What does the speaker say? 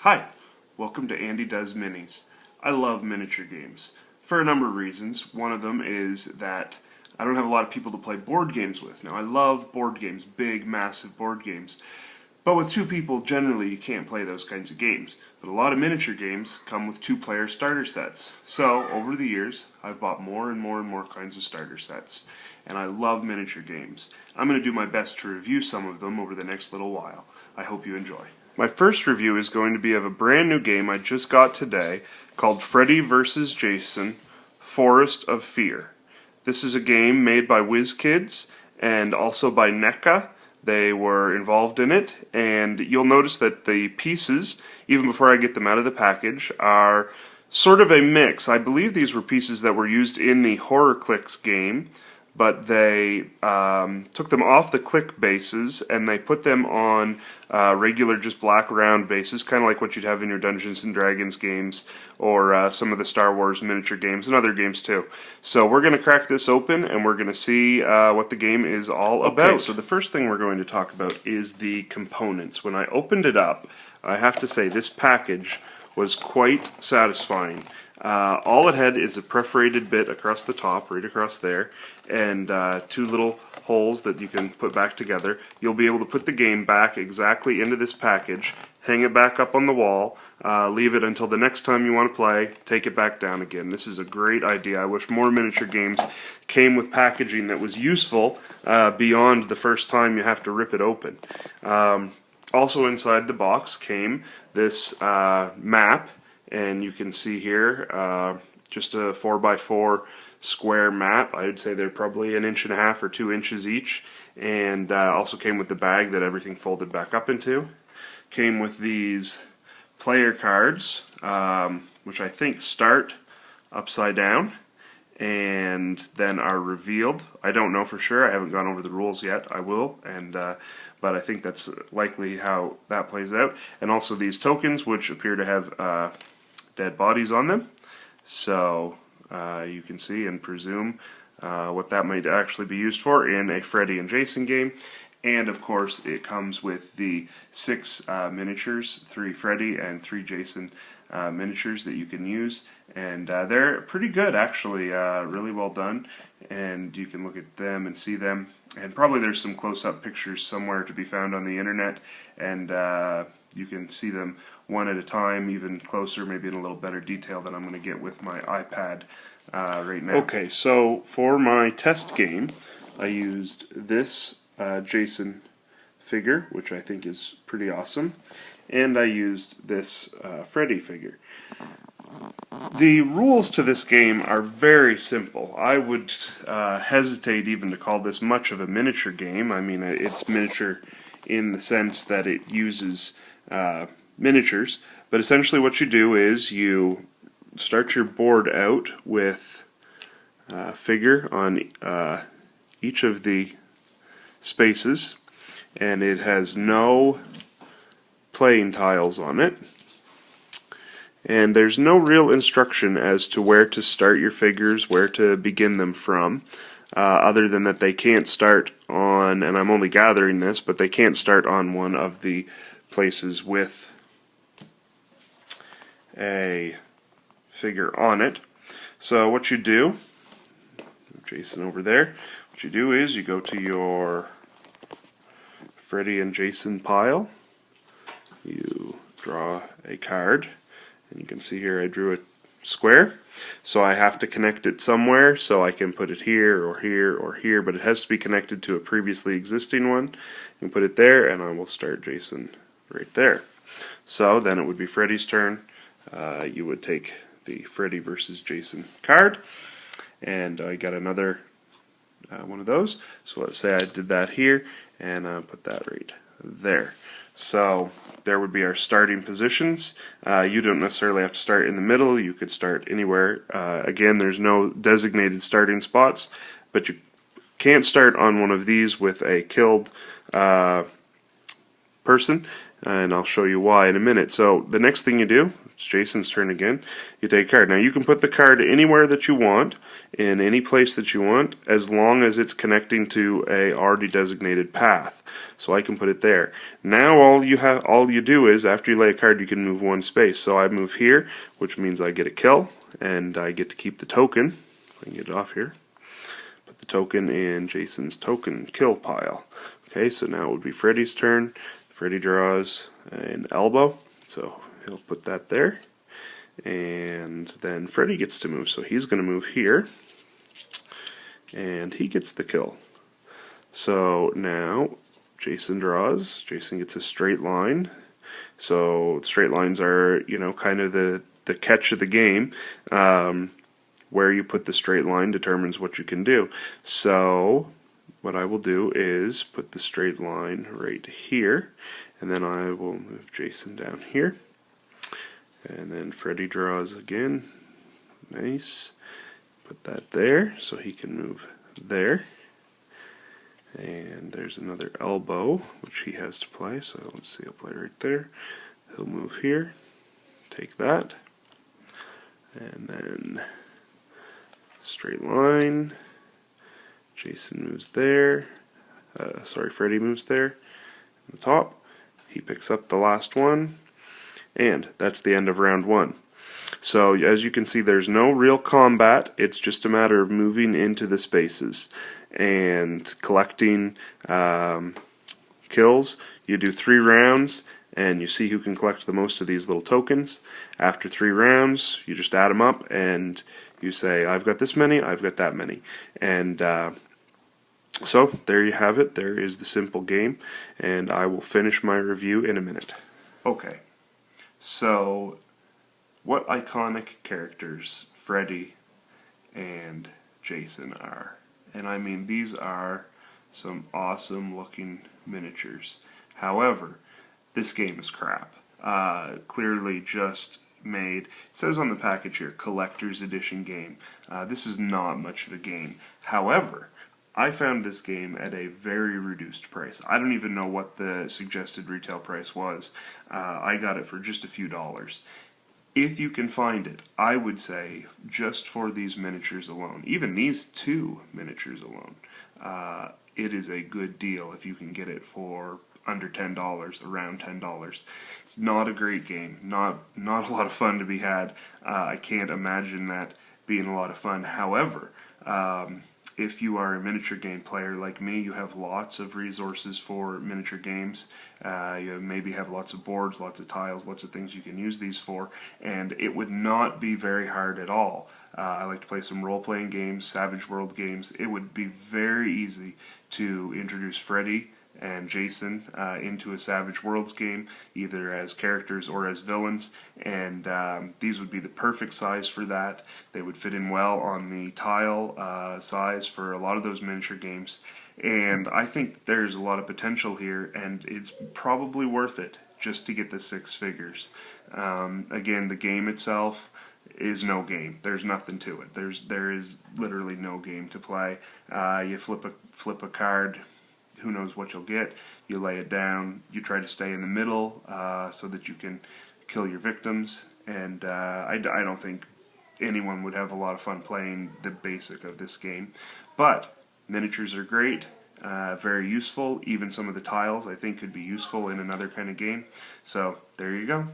Hi, welcome to Andy Does Minis. I love miniature games for a number of reasons. One of them is that I don't have a lot of people to play board games with. Now, I love board games, big, massive board games, but with two people, generally you can't play those kinds of games. But a lot of miniature games come with two-player starter sets. So, over the years, I've bought more and more kinds of starter sets, and I love miniature games. I'm going to do my best to review some of them over the next little while. I hope you enjoy. My first review is going to be of a brand new game I just got today called Freddy vs. Jason, Forest of Fear. This is a game made by Wizkids and also by NECA. They were involved in it, and you'll notice that the pieces, even before I get them out of the package, are sort of a mix. I believe these were pieces that were used in the Horror Clicks game, but they took them off the click bases and they put them on regular just black round bases, kind of like what you'd have in your Dungeons and Dragons games or some of the Star Wars miniature games and other games too. So we're going to crack this open and we're going to see what the game is all about. Okay, so the first thing we're going to talk about is the components. When I opened it up, I have to say this package was quite satisfying. All it had is a perforated bit across the top, right across there, and two little holes that you can put back together. You'll be able to put the game back exactly into this package, hang it back up on the wall, leave it until the next time you want to play, take it back down again. This is a great idea. I wish more miniature games came with packaging that was useful beyond the first time you have to rip it open. Also inside the box came this map, and you can see here just a 4x4 square map. I would say they're probably 1.5 inches or 2 inches each, and also came with the bag that everything folded back up into. Came with these player cards, which I think start upside down and then are revealed. I don't know for sure. I haven't gone over the rules yet. I will, but I think that's likely how that plays out. And also these tokens, which appear to have dead bodies on them. So you can see and presume what that might actually be used for in a Freddy and Jason game. And of course it comes with the 6 miniatures, 3 Freddy and 3 Jason miniatures that you can use, and they're pretty good actually, really well done, and you can look at them and see them, and probably there's some close-up pictures somewhere to be found on the internet, and you can see them one at a time, even closer, maybe in a little better detail than I'm going to get with my iPad right now. Okay, so for my test game I used this Jason figure, which I think is pretty awesome, and I used this Freddy figure. The rules to this game are very simple. I would hesitate even to call this much of a miniature game. I mean, it's miniature in the sense that it uses miniatures, but essentially what you do is you start your board out with a figure on each of the spaces, and it has no playing tiles on it, and there's no real instruction as to where to start your figures, where to begin them from, other than that they can't start on, and I'm only gathering this, but they can't start on one of the places with a figure on it. So what you do, Jason over there, what you do is you go to your Freddy and Jason pile, you draw a card, and you can see here I drew a square, so I have to connect it somewhere, so I can put it here or here or here, but it has to be connected to a previously existing one. You can put it there, and I will start Jason right there. So then it would be Freddy's turn. You would take the Freddy versus Jason card, and I got another one of those. So let's say I did that here, and put that right there. So there would be our starting positions. You don't necessarily have to start in the middle. You could start anywhere. Again, there's no designated starting spots, but you can't start on one of these with a killed person, and I'll show you why in a minute. So the next thing you do, it's Jason's turn again, you take a card. Now you can put the card anywhere that you want, in any place that you want, as long as it's connecting to a already designated path. So I can put it there. Now all you do is, after you lay a card, you can move one space. So I move here, which means I get a kill, and I get to keep the token. If I can get it off here. Put the token in Jason's token kill pile. Okay, so now it would be Freddy's turn. Freddy draws an elbow, so he'll put that there. And then Freddy gets to move, so he's going to move here. And he gets the kill. So now Jason draws. Jason gets a straight line. So straight lines are, kind of the catch of the game. Where you put the straight line determines what you can do. So what I will do is put the straight line right here, and then I will move Jason down here. And then Freddy draws again. Nice. Put that there so he can move there. And there's another elbow which he has to play, so let's see, he'll play right there. He'll move here, take that, and then straight line. Jason moves there. Freddy moves there. On the top. He picks up the last one, and that's the end of round one. So as you can see, there's no real combat. It's just a matter of moving into the spaces and collecting kills. You do 3 rounds, and you see who can collect the most of these little tokens. After 3 rounds, you just add them up, and you say, I've got this many, I've got that many. And so there you have it. There is the simple game, and I will finish my review in a minute. Okay, so what iconic characters Freddy and Jason are. And I mean, these are some awesome looking miniatures. However, this game is crap. Clearly just made, it says on the package here, collector's edition game. This is not much of a game. However, I found this game at a very reduced price. I don't even know what the suggested retail price was. I got it for just a few dollars. If you can find it, I would say just for these miniatures alone, even these 2 miniatures alone, it is a good deal if you can get it for under $10, around $10. It's not a great game, not a lot of fun to be had. I can't imagine that being a lot of fun. However, if you are a miniature game player like me, you have lots of resources for miniature games. You maybe have lots of boards, lots of tiles, lots of things you can use these for, and it would not be very hard at all. I like to play some role-playing games, Savage World games. It would be very easy to introduce Freddy and Jason into a Savage Worlds game, either as characters or as villains, and these would be the perfect size for that. They would fit in well on the tile size for a lot of those miniature games, and I think there's a lot of potential here, and it's probably worth it just to get the 6 figures. Again, the game itself is no game. There's nothing to it. There is literally no game to play. You flip a card. Who knows what you'll get. You lay it down, you try to stay in the middle so that you can kill your victims, and I don't think anyone would have a lot of fun playing the basic of this game. But miniatures are great, very useful. Even some of the tiles I think could be useful in another kind of game. So there you go.